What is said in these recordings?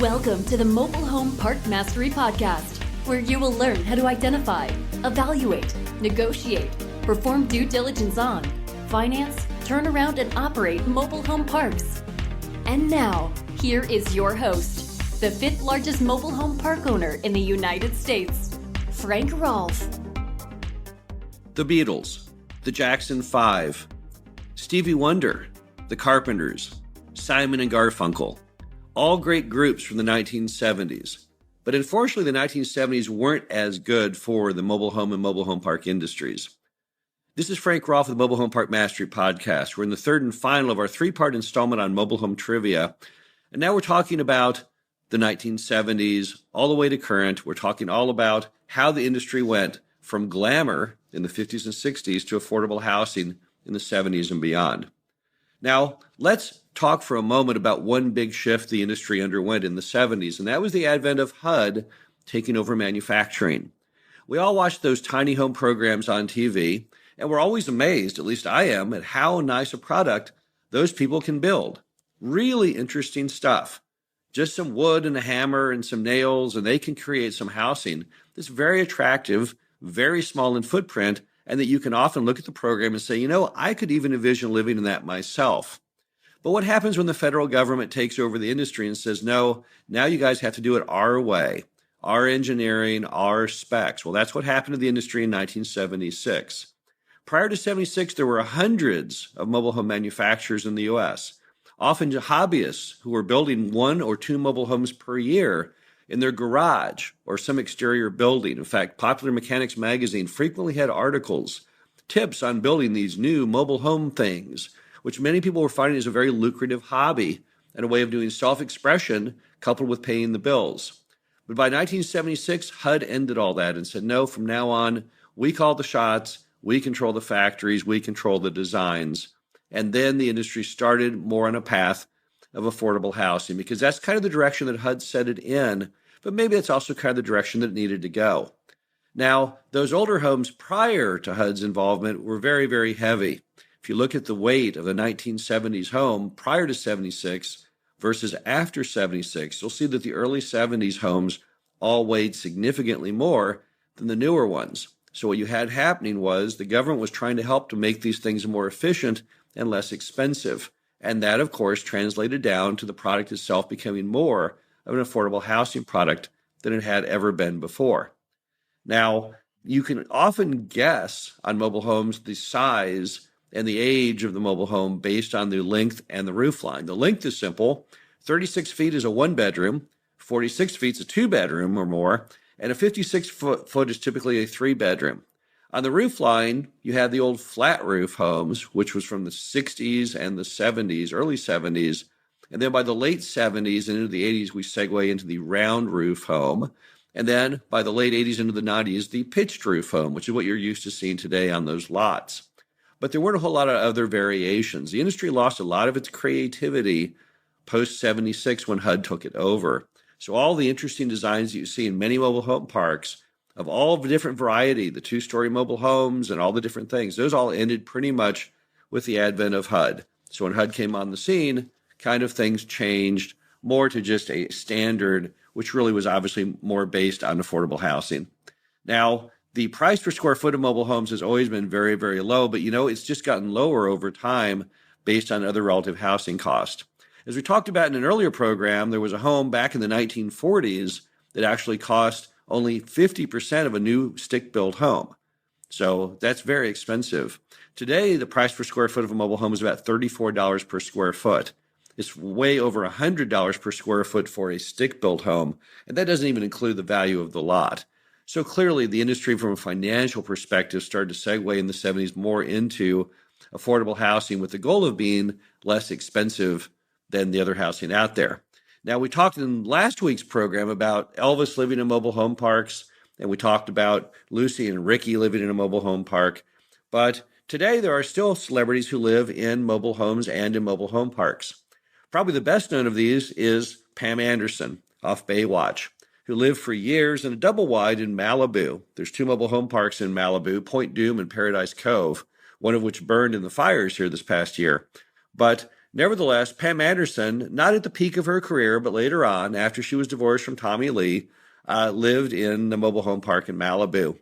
Welcome to the Mobile Home Park Mastery Podcast, where you will learn how to identify, evaluate, negotiate, perform due diligence on, finance, turn around, and operate mobile home parks. And now, here is your host, the fifth largest mobile home park owner in the United States, Frank Rolfe. The Beatles, the Jackson 5, Stevie Wonder, the Carpenters, Simon and Garfunkel, all great groups from the 1970s. But unfortunately, the 1970s weren't as good for the mobile home and mobile home park industries. This is Frank Rolfe of the Mobile Home Park Mastery Podcast. We're in the third and final of our three-part installment on mobile home trivia. And now we're talking about the 1970s all the way to current. We're talking all about how the industry went from glamour in the 50s and 60s to affordable housing in the 70s and beyond. Now, let's talk for a moment about one big shift the industry underwent in the 70s, and that was the advent of HUD taking over manufacturing. We all watch those tiny home programs on TV, and we're always amazed, at least I am, at how nice a product those people can build. Really interesting stuff. Just some wood and a hammer and some nails, and they can create some housing that's very attractive, very small in footprint, and that you can often look at the program and say, you know, I could even envision living in that myself. But what happens when the federal government takes over the industry and says, no, now you guys have to do it our way, our engineering, our specs? Well, that's what happened to the industry in 1976. Prior to 76, there were hundreds of mobile home manufacturers in the U.S., often hobbyists who were building one or two mobile homes per year in their garage or some exterior building. In fact, Popular Mechanics magazine frequently had articles, tips on building these new mobile home things, which many people were finding as a very lucrative hobby and a way of doing self-expression coupled with paying the bills. But by 1976, HUD ended all that and said, no, from now on, we call the shots, we control the factories, we control the designs. And then the industry started more on a path of affordable housing, because that's kind of the direction that HUD set it in, but maybe it's also kind of the direction that it needed to go. Now, those older homes prior to HUD's involvement were very, very heavy. If you look at the weight of the 1970s home prior to 76 versus after 76, you'll see that the early 70s homes all weighed significantly more than the newer ones. So what you had happening was the government was trying to help to make these things more efficient and less expensive. And that, of course, translated down to the product itself becoming more of an affordable housing product than it had ever been before. Now, you can often guess on mobile homes the size and the age of the mobile home based on the length and the roof line. The length is simple. 36 feet is a one-bedroom, 46 feet is a two-bedroom or more, and a 56-foot is typically a three-bedroom. On the roof line, you had the old flat roof homes, which was from the 60s and the 70s, early 70s. And then by the late 70s and into the 80s, we segue into the round roof home. And then by the late 80s into the 90s, the pitched roof home, which is what you're used to seeing today on those lots. But there weren't a whole lot of other variations. The industry lost a lot of its creativity post-76 when HUD took it over. So all the interesting designs that you see in many mobile home parks of all the different variety, the two-story mobile homes and all the different things, those all ended pretty much with the advent of HUD. So when HUD came on the scene, kind of things changed more to just a standard, which really was obviously more based on affordable housing. Now, the price per square foot of mobile homes has always been very, very low, but it's just gotten lower over time based on other relative housing costs. As we talked about in an earlier program, there was a home back in the 1940s that actually cost only 50% of a new stick-built home. So that's very expensive. Today, the price per square foot of a mobile home is about $34 per square foot. It's way over $100 per square foot for a stick-built home, and that doesn't even include the value of the lot. So clearly, the industry from a financial perspective started to segue in the 70s more into affordable housing with the goal of being less expensive than the other housing out there. Now, we talked in last week's program about Elvis living in mobile home parks, and we talked about Lucy and Ricky living in a mobile home park. But today, there are still celebrities who live in mobile homes and in mobile home parks. Probably the best known of these is Pam Anderson off Baywatch, who lived for years in a double wide in Malibu. There's two mobile home parks in Malibu, Point Dume and Paradise Cove, one of which burned in the fires here this past year. But Nevertheless, Pam Anderson, not at the peak of her career, but later on, after she was divorced from Tommy Lee, lived in the mobile home park in Malibu.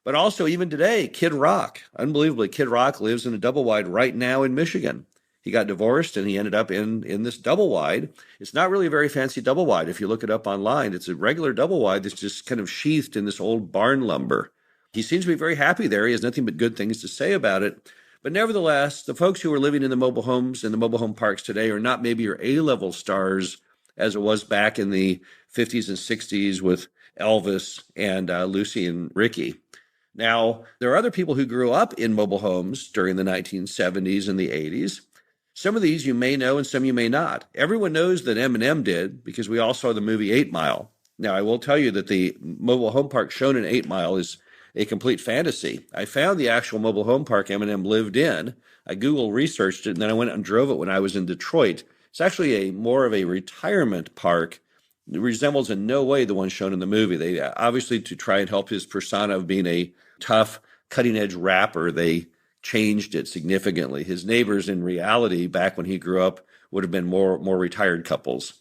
But also, even today, Kid Rock, unbelievably, Kid Rock lives in a double wide right now in Michigan. He got divorced and he ended up in this double wide. It's not really a very fancy double wide. If you look it up online, it's a regular double wide that's just kind of sheathed in this old barn lumber. He seems to be very happy there. He has nothing but good things to say about it. But nevertheless, the folks who are living in the mobile homes and the mobile home parks today are not maybe your A-level stars as it was back in the 50s and 60s with Elvis and Lucy and Ricky. Now, there are other people who grew up in mobile homes during the 1970s and the 80s. Some of these you may know and some you may not. Everyone knows that Eminem did because we all saw the movie 8 Mile. Now, I will tell you that the mobile home park shown in 8 Mile is a complete fantasy. I found the actual mobile home park Eminem lived in. I Google researched it, and then I went and drove it when I was in Detroit. It's actually more of a retirement park. It resembles in no way the one shown in the movie. They obviously, to try and help his persona of being a tough, cutting-edge rapper, they changed it significantly. His neighbors in reality, back when he grew up, would have been more retired couples.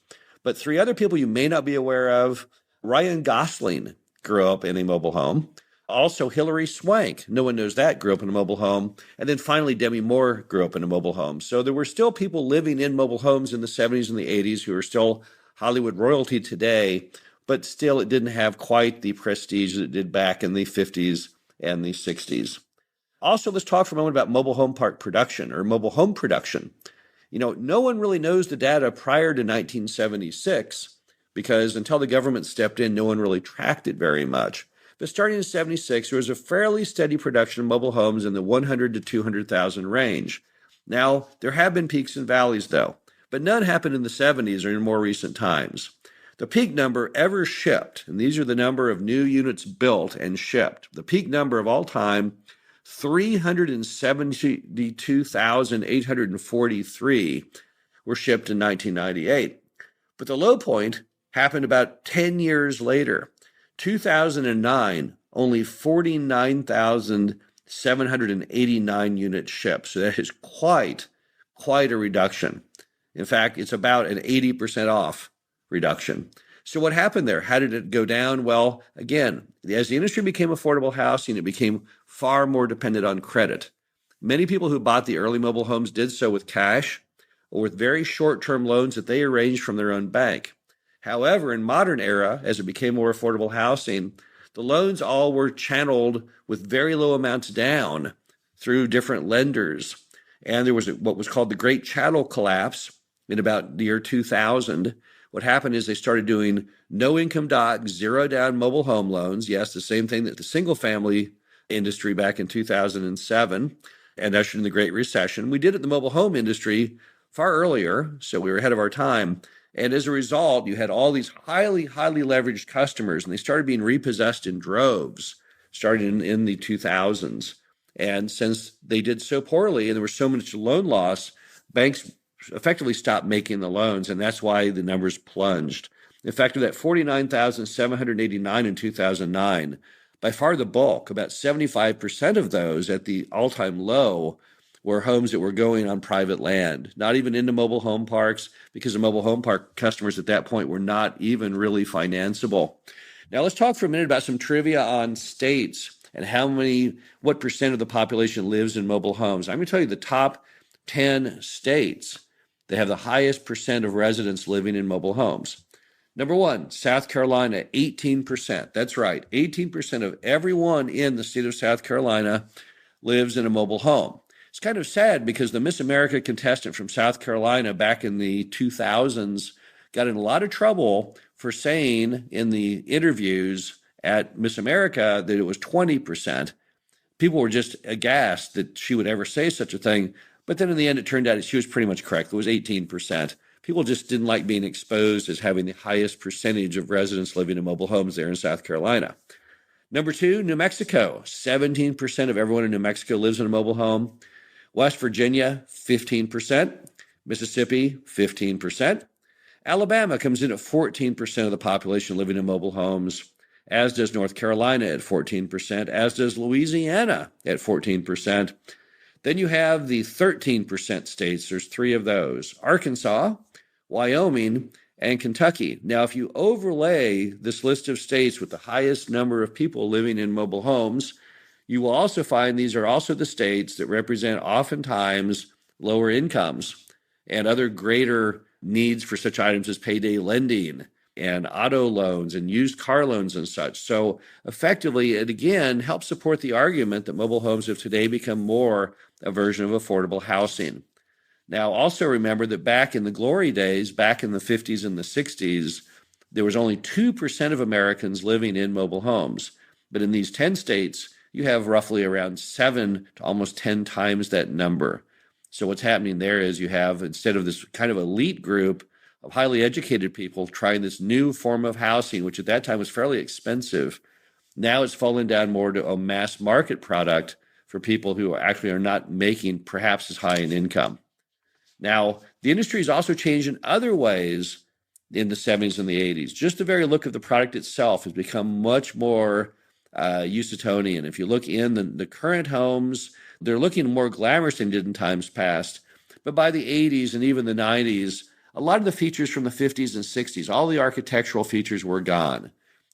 But three other people you may not be aware of. Ryan Gosling grew up in a mobile home. Also, Hilary Swank, no one knows that, grew up in a mobile home. And then finally, Demi Moore grew up in a mobile home. So there were still people living in mobile homes in the 70s and the 80s who are still Hollywood royalty today, but still it didn't have quite the prestige that it did back in the 50s and the 60s. Also, let's talk for a moment about mobile home park production or mobile home production. You know, no one really knows the data prior to 1976 because until the government stepped in, no one really tracked it very much. But starting in 76, there was a fairly steady production of mobile homes in the 100 to 200,000 range. Now, there have been peaks and valleys, though, but none happened in the 70s or in more recent times. The peak number ever shipped, and these are the number of new units built and shipped, the peak number of all time, 372,843 were shipped in 1998. But the low point happened about 10 years later. 2009, only 49,789 units shipped. So that is quite a reduction. In fact, it's about an 80% off reduction. So what happened there? How did it go down? Well, again, as the industry became affordable housing, it became far more dependent on credit. Many people who bought the early mobile homes did so with cash or with very short-term loans that they arranged from their own bank. However, in modern era, as it became more affordable housing, the loans all were channeled with very low amounts down through different lenders. And there was what was called the Great Chattel Collapse in about the year 2000. What happened is they started doing no-income doc, zero-down mobile home loans. Yes, the same thing that the single-family industry back in 2007 and ushered in the Great Recession. We did it in the mobile home industry far earlier, so we were ahead of our time. And as a result, you had all these highly leveraged customers, and they started being repossessed in droves, starting in the 2000s. And since they did so poorly and there was so much loan loss, banks effectively stopped making the loans, and that's why the numbers plunged. In fact, of that 49,789 in 2009, by far the bulk, about 75% of those at the all-time low, were homes that were going on private land, not even into mobile home parks, because the mobile home park customers at that point were not even really financeable. Now let's talk for a minute about some trivia on states and what percent of the population lives in mobile homes. I'm going to tell you the top 10 states that have the highest percent of residents living in mobile homes. Number one, South Carolina, 18%. That's right, 18% of everyone in the state of South Carolina lives in a mobile home. It's kind of sad because the Miss America contestant from South Carolina back in the 2000s got in a lot of trouble for saying in the interviews at Miss America that it was 20%. People were just aghast that she would ever say such a thing. But then in the end, it turned out she was pretty much correct. It was 18%. People just didn't like being exposed as having the highest percentage of residents living in mobile homes there in South Carolina. Number two, New Mexico. 17% of everyone in New Mexico lives in a mobile home. West Virginia, 15%. Mississippi, 15%. Alabama comes in at 14% of the population living in mobile homes, as does North Carolina at 14%, as does Louisiana at 14%. Then you have the 13% states. There's three of those: Arkansas, Wyoming, and Kentucky. Now, if you overlay this list of states with the highest number of people living in mobile homes, you will also find these are also the states that represent oftentimes lower incomes and other greater needs for such items as payday lending and auto loans and used car loans and such. So effectively, it again helps support the argument that mobile homes have today become more a version of affordable housing. Now, also remember that back in the glory days, back in the 50s and the 60s, there was only 2% of Americans living in mobile homes. But in these 10 states, you have roughly around 7 to almost 10 times that number. So what's happening there is you have, instead of this kind of elite group of highly educated people trying this new form of housing, which at that time was fairly expensive, now it's fallen down more to a mass market product for people who actually are not making perhaps as high an income. Now, the industry has also changed in other ways in the 70s and the 80s. Just the very look of the product itself has become much more Houstonian. If you look in the current homes, they're looking more glamorous than they did in times past. But by the 80s and even the 90s, a lot of the features from the 50s and 60s, all the architectural features were gone.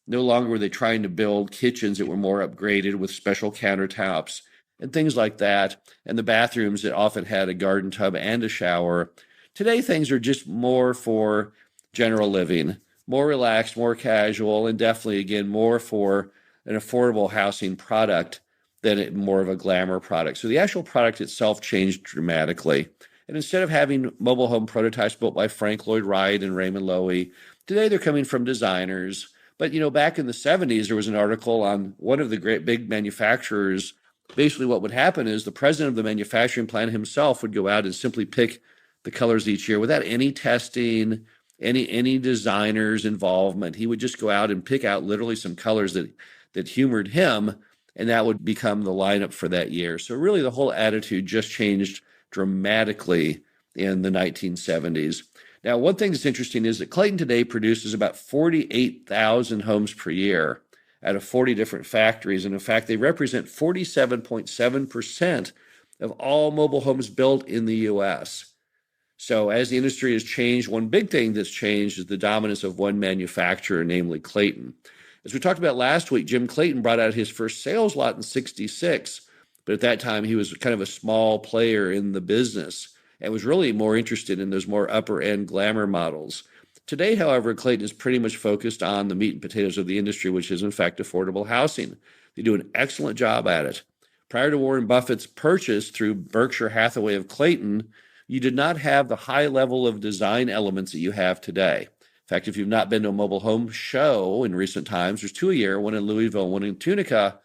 No longer were they trying to build kitchens that were more upgraded with special countertops and things like that, and the bathrooms that often had a garden tub and a shower. Today, things are just more for general living, more relaxed, more casual, and definitely, again, more for an affordable housing product than more of a glamour product. So the actual product itself changed dramatically. And instead of having mobile home prototypes built by Frank Lloyd Wright and Raymond Loewy, today they're coming from designers. But, back in the 70s, there was an article on one of the great big manufacturers. Basically, what would happen is the president of the manufacturing plant himself would go out and simply pick the colors each year without any testing, any designer's involvement. He would just go out and pick out literally some colors that humored him, and that would become the lineup for that year. So really, the whole attitude just changed dramatically in the 1970s. Now, one thing that's interesting is that Clayton today produces about 48,000 homes per year out of 40 different factories. And in fact, they represent 47.7% of all mobile homes built in the U.S. So as the industry has changed, one big thing that's changed is the dominance of one manufacturer, namely Clayton. As we talked about last week, Jim Clayton brought out his first sales lot in '66, but at that time he was kind of a small player in the business and was really more interested in those more upper-end glamour models. Today, however, Clayton is pretty much focused on the meat and potatoes of the industry, which is, in fact, affordable housing. They do an excellent job at it. Prior to Warren Buffett's purchase through Berkshire Hathaway of Clayton, you did not have the high level of design elements that you have today. In fact, if you've not been to a mobile home show in recent times, there's 2 a year, one in Louisville, one in Tunica.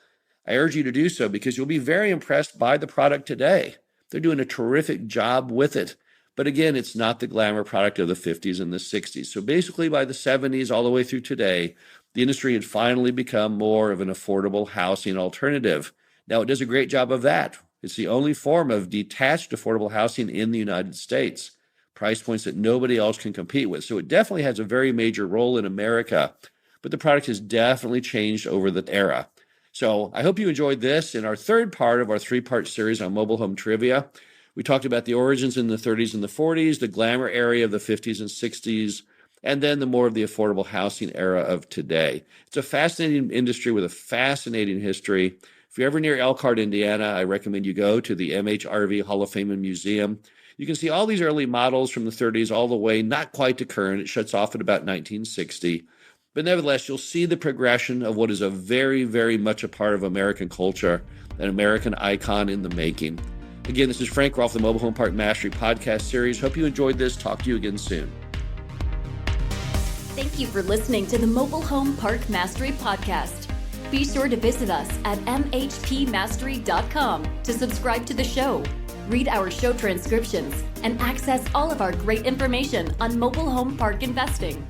I urge you to do so because you'll be very impressed by the product today. They're doing a terrific job with it. But again, it's not the glamour product of the 50s and the 60s. So basically by the 70s all the way through today, the industry had finally become more of an affordable housing alternative. Now, it does a great job of that. It's the only form of detached affordable housing in the United States, price points that nobody else can compete with. So it definitely has a very major role in America, but the product has definitely changed over the era. So I hope you enjoyed this in our third part of our 3-part series on mobile home trivia. We talked about the origins in the 30s and the 40s, the glamour area of the 50s and 60s, and then the more of the affordable housing era of today. It's a fascinating industry with a fascinating history. If you're ever near Elkhart, Indiana, I recommend you go to the MHRV Hall of Fame and Museum. You can see all these early models from the 30s all the way, not quite to current. It shuts off at about 1960. But nevertheless, you'll see the progression of what is a very, very much a part of American culture, an American icon in the making. Again, this is Frank Rolfe, the Mobile Home Park Mastery podcast series. Hope you enjoyed this. Talk to you again soon. Thank you for listening to the Mobile Home Park Mastery podcast. Be sure to visit us at mhpmastery.com to subscribe to the show, read our show transcriptions, and access all of our great information on mobile home park investing.